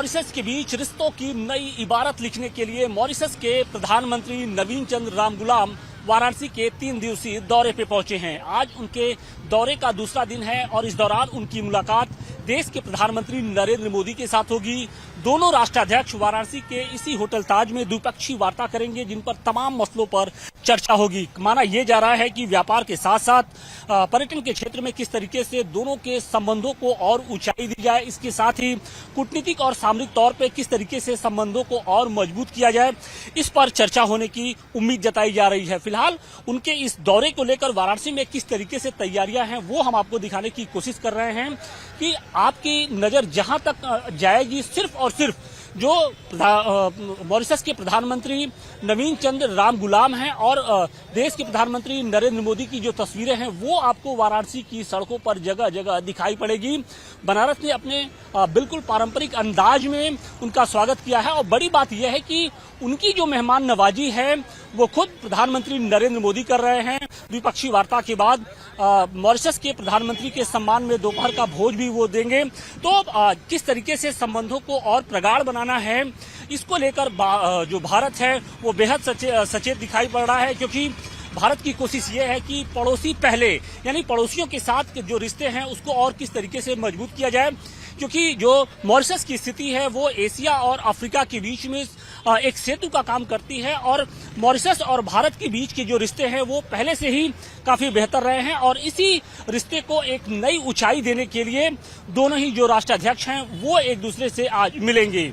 Mauritius के बीच रिश्तों की नई इबारत लिखने के लिए मॉरिशस के प्रधानमंत्री नवीन चंद्र रामगुलाम वाराणसी के 3 दिवसीय दौरे पे पहुंचे हैं। आज उनके दौरे का दूसरा दिन है और इस दौरान उनकी मुलाकात देश के प्रधानमंत्री नरेंद्र मोदी के साथ होगी। दोनों राष्ट्राध्यक्ष वाराणसी के इसी होटल ताज में द्विपक्षीय वार्ता करेंगे, जिन पर तमाम मसलों पर चर्चा होगी। माना यह जा रहा है कि व्यापार के साथ साथ पर्यटन के क्षेत्र में किस तरीके से दोनों के संबंधों को और ऊंचाई दी जाए, इसके साथ ही कूटनीतिक और सामरिक तौर पर किस तरीके से संबंधों को और मजबूत किया जाए, इस पर चर्चा होने की उम्मीद जताई जा रही है। फिलहाल उनके इस दौरे को लेकर वाराणसी में किस तरीके से तैयारियां हैं वो हम आपको दिखाने की कोशिश कर रहे हैं कि आपकी नजर जहां तक जाएगी सिर्फ और सिर्फ जो मॉरिशस के प्रधानमंत्री नवीन चंद्र रामगुलाम हैं और देश के प्रधानमंत्री नरेंद्र मोदी की जो तस्वीरें हैं वो आपको वाराणसी की सड़कों पर जगह जगह दिखाई पड़ेगी। बनारस ने अपने बिल्कुल पारंपरिक अंदाज में उनका स्वागत किया है और बड़ी बात यह है कि उनकी जो मेहमान नवाजी है वो खुद प्रधानमंत्री नरेंद्र मोदी कर रहे हैं। द्विपक्षीय वार्ता के बाद मॉरिशस के प्रधानमंत्री के सम्मान में दोपहर का भोज भी वो देंगे। तो किस तरीके से संबंधों को और प्रगाढ़ बनाना है, इसको लेकर जो भारत है वो बेहद सचेत दिखाई पड़ रहा है, क्योंकि भारत की कोशिश ये है कि पड़ोसी पहले, यानी पड़ोसियों के साथ जो रिश्ते हैं उसको और किस तरीके से मजबूत किया जाए, क्योंकि जो मॉरिशस की स्थिति है वो एशिया और अफ्रीका के बीच में एक सेतु का काम करती है और मॉरिशस और भारत के बीच के जो रिश्ते हैं वो पहले से ही काफी बेहतर रहे हैं और इसी रिश्ते को एक नई ऊंचाई देने के लिए दोनों ही जो राष्ट्राध्यक्ष हैं वो एक दूसरे से आज मिलेंगे।